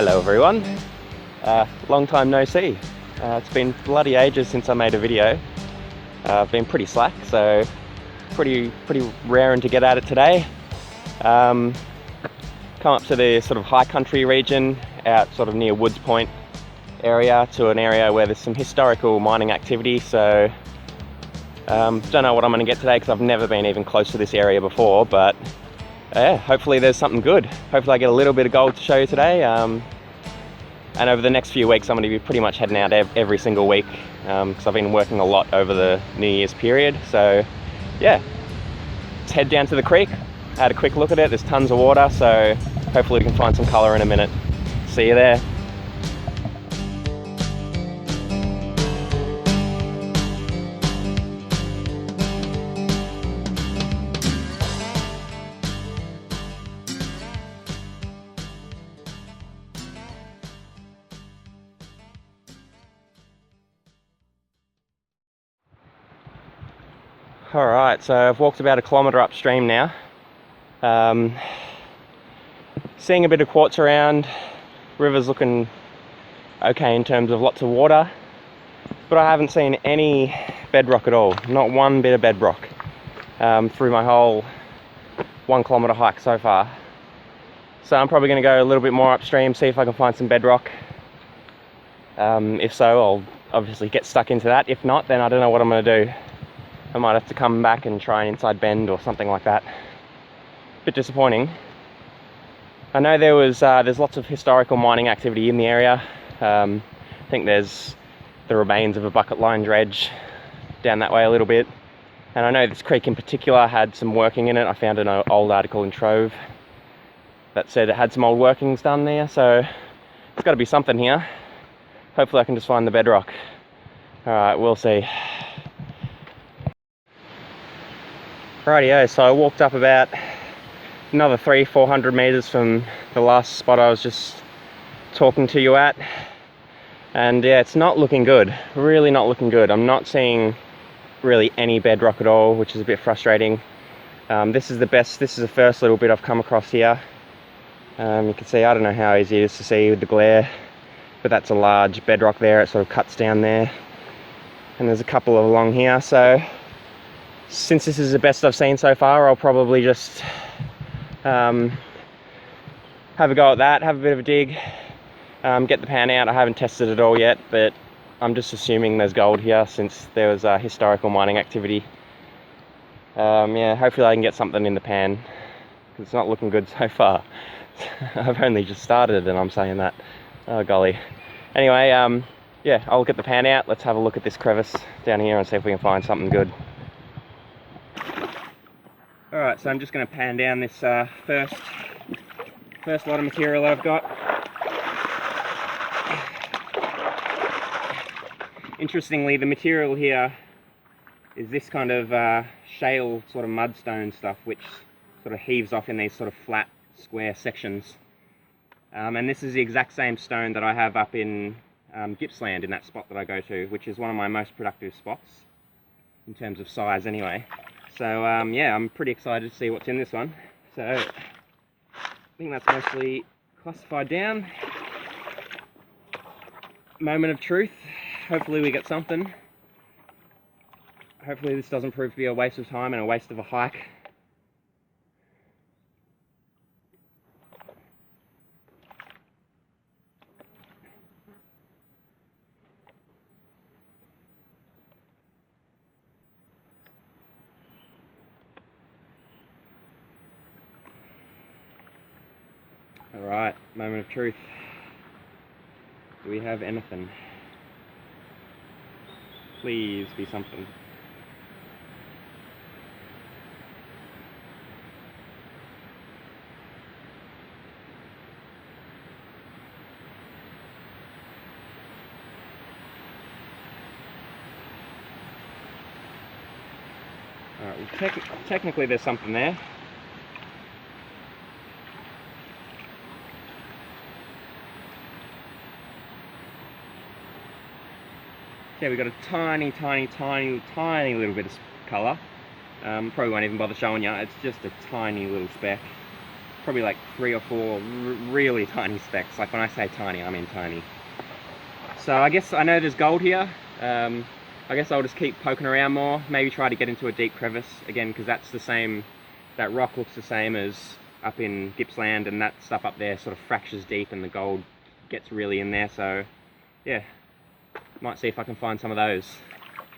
Hello everyone, long time no see. It's been bloody ages since I made a video. I've been pretty slack, so pretty raring to get at it today. Come up to the sort of high country region out sort of near Woods Point area, to an area where there's some historical mining activity. So don't know what I'm going to get today because I've never been even close to this area before, but yeah, hopefully there's something good. Hopefully I get a little bit of gold to show you today. And over the next few weeks I'm going to be pretty much heading out every single week because I've been working a lot over the New Year's period. So yeah, let's head down to the creek. I had a quick look at it, there's tons of water, so hopefully we can find some colour in a minute. See you there. Alright, so I've walked about a kilometre upstream now. Seeing a bit of quartz around. River's looking okay in terms of lots of water, but I haven't seen any bedrock at all. Not one bit of bedrock through my whole 1 kilometre hike so far. So I'm probably going to go a little bit more upstream, see if I can find some bedrock. If so, I'll obviously get stuck into that. If not, then I don't know what I'm going to do. I might have to come back and try an inside bend or something like that. Bit disappointing. I know there's lots of historical mining activity in the area. I think there's the remains of a bucket line dredge down that way a little bit. And I know this creek in particular had some working in it. I found an old article in Trove that said it had some old workings done there, so there's got to be something here. Hopefully I can just find the bedrock. Alright, we'll see. Rightio, so I walked up about another 300-400 meters from the last spot I was just talking to you at, and yeah, it's not looking good. Really not looking good. I'm not seeing really any bedrock at all, which is a bit frustrating. This is the first little bit I've come across here. You can see, I don't know how easy it is to see with the glare, but that's a large bedrock there. It sort of cuts down there, and there's a couple along here. So since this is the best I've seen so far, I'll probably just have a go at that, have a bit of a dig, get the pan out. I haven't tested it all yet, but I'm just assuming there's gold here since there was historical mining activity. Yeah, hopefully I can get something in the pan, because it's not looking good so far. I've only just started and I'm saying that. Oh golly. Anyway, yeah, I'll get the pan out. Let's have a look at this crevice down here and see if we can find something good. Alright, so I'm just going to pan down this first lot of material that I've got. Interestingly, the material here is this kind of shale sort of mudstone stuff, which sort of heaves off in these sort of flat square sections. And this is the exact same stone that I have up in Gippsland, in that spot that I go to, which is one of my most productive spots in terms of size anyway. So yeah, I'm pretty excited to see what's in this one. So I think that's mostly classified down. Moment of truth. Hopefully we get something. Hopefully this doesn't prove to be a waste of time and a waste of a hike. Alright, moment of truth. Do we have anything? Please be something. Alright, well, technically there's something there. Yeah, we've got a tiny little bit of colour. Probably won't even bother showing you. It's just a tiny little speck. probably like 3 or 4 really tiny specks. Like when I say tiny, I mean tiny. So I guess I know there's gold here. I guess I'll just keep poking around more, maybe try to get into a deep crevice again, because that's the same, that rock looks the same as up in Gippsland, and that stuff up there sort of fractures deep and the gold gets really in there. So yeah, might see if I can find some of those.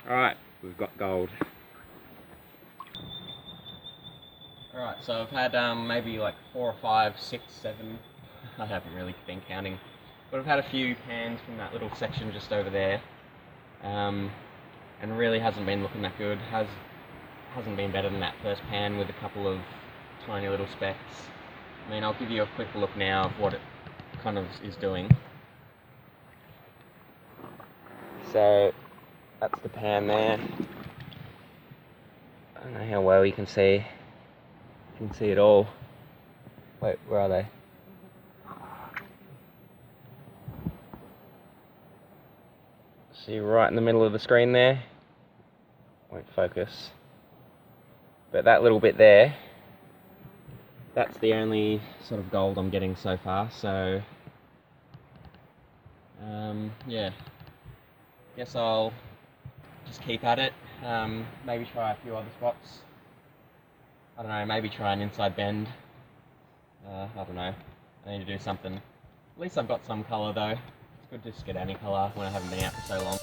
Alright, we've got gold. Alright, so I've had maybe like 4 or 5, 6, 7, I haven't really been counting, but I've had a few pans from that little section just over there, and really hasn't been looking that good. Hasn't been better than that first pan with a couple of tiny little specks. I mean, I'll give you a quick look now of what it kind of is doing. So that's the pan there. I don't know how well you can see. You can see it all. Wait, where are they? See right in the middle of the screen there. Won't focus. But that little bit there, that's the only sort of gold I'm getting so far. So yeah, guess I'll just keep at it. Maybe try a few other spots. I don't know, maybe try an inside bend. I don't know, I need to do something. At least I've got some colour though. It's good to just get any colour when I haven't been out for so long.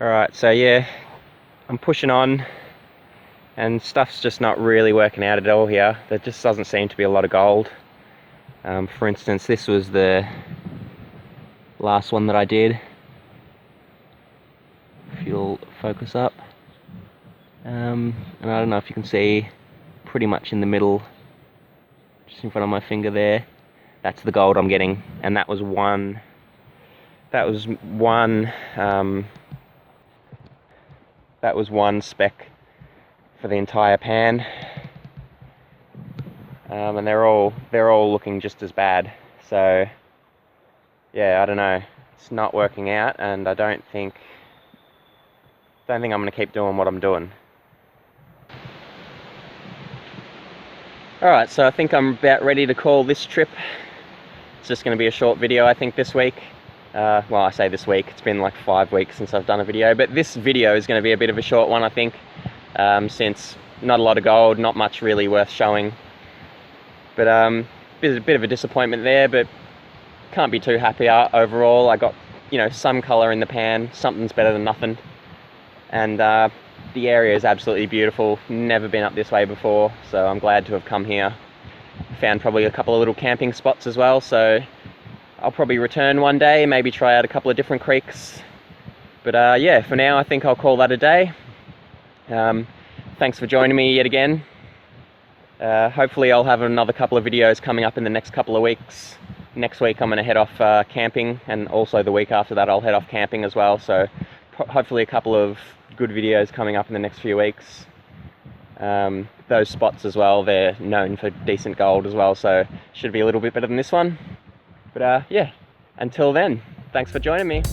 Alright, so yeah, I'm pushing on and stuff's just not really working out at all here. There just doesn't seem to be a lot of gold. For instance, this was the last one that I did. If you'll focus up. And I don't know if you can see, pretty much in the middle, just in front of my finger there, that's the gold I'm getting. And that was one speck for the entire pan, and they're all looking just as bad. So yeah, I don't know, it's not working out, and I don't think I'm going to keep doing what I'm doing. Alright, so I think I'm about ready to call this trip. It's just going to be a short video, I think, this week. Well, I say this week, it's been like 5 weeks since I've done a video, but this video is going to be a bit of a short one, I think, since not a lot of gold, not much really worth showing. But a bit of a disappointment there, but can't be too happy overall. I got, you know, some colour in the pan, something's better than nothing. And the area is absolutely beautiful, never been up this way before, so I'm glad to have come here. Found probably a couple of little camping spots as well, so I'll probably return one day, maybe try out a couple of different creeks. But yeah, for now I think I'll call that a day. Thanks for joining me yet again. Hopefully I'll have another couple of videos coming up in the next couple of weeks. Next week I'm going to head off camping, and also the week after that I'll head off camping as well. So hopefully a couple of good videos coming up in the next few weeks. Those spots as well, they're known for decent gold as well, so should be a little bit better than this one. But yeah, until then, thanks for joining me.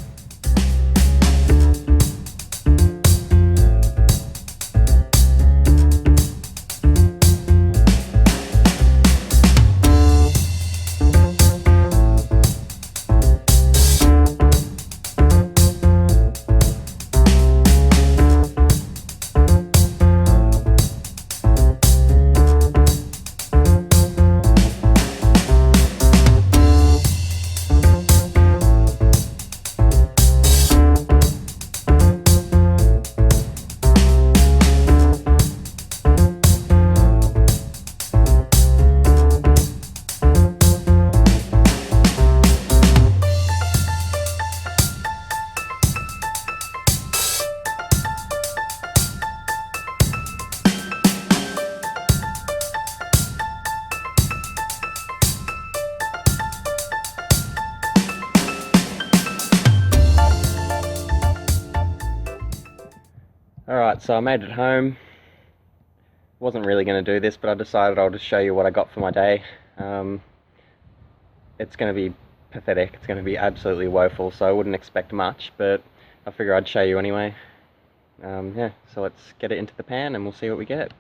Alright, so I made it home. Wasn't really going to do this, but I decided I'll just show you what I got for my day. It's going to be pathetic. It's going to be absolutely woeful, so I wouldn't expect much, but I figure I'd show you anyway. Yeah, so let's get it into the pan and we'll see what we get.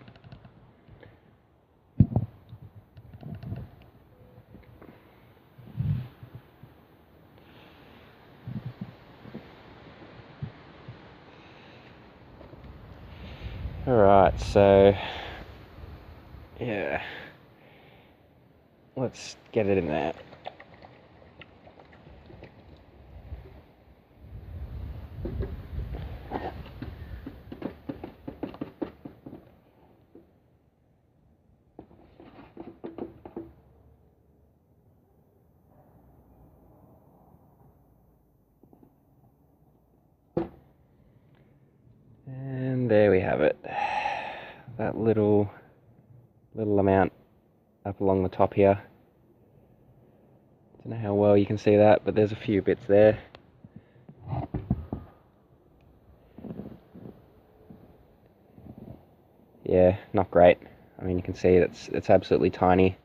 Alright, so yeah, let's get it in there. And there we have it. That little amount up along the top here. Don't know how well you can see that, but there's a few bits there. Yeah, not great. I mean, you can see it's absolutely tiny.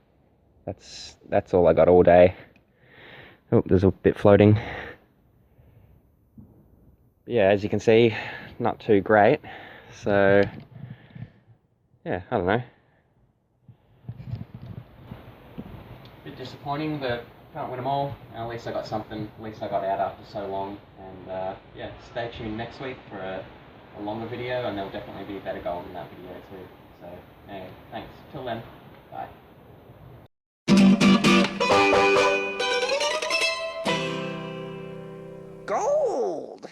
That's all I got all day. Oh, there's a bit floating. But yeah, as you can see, not too great. So yeah, I don't know. Bit disappointing, but can't win them all. At least I got something. At least I got out after so long. And yeah, stay tuned next week for a longer video, and there'll definitely be better gold in that video too. So anyway, thanks. Till then, bye. Gold!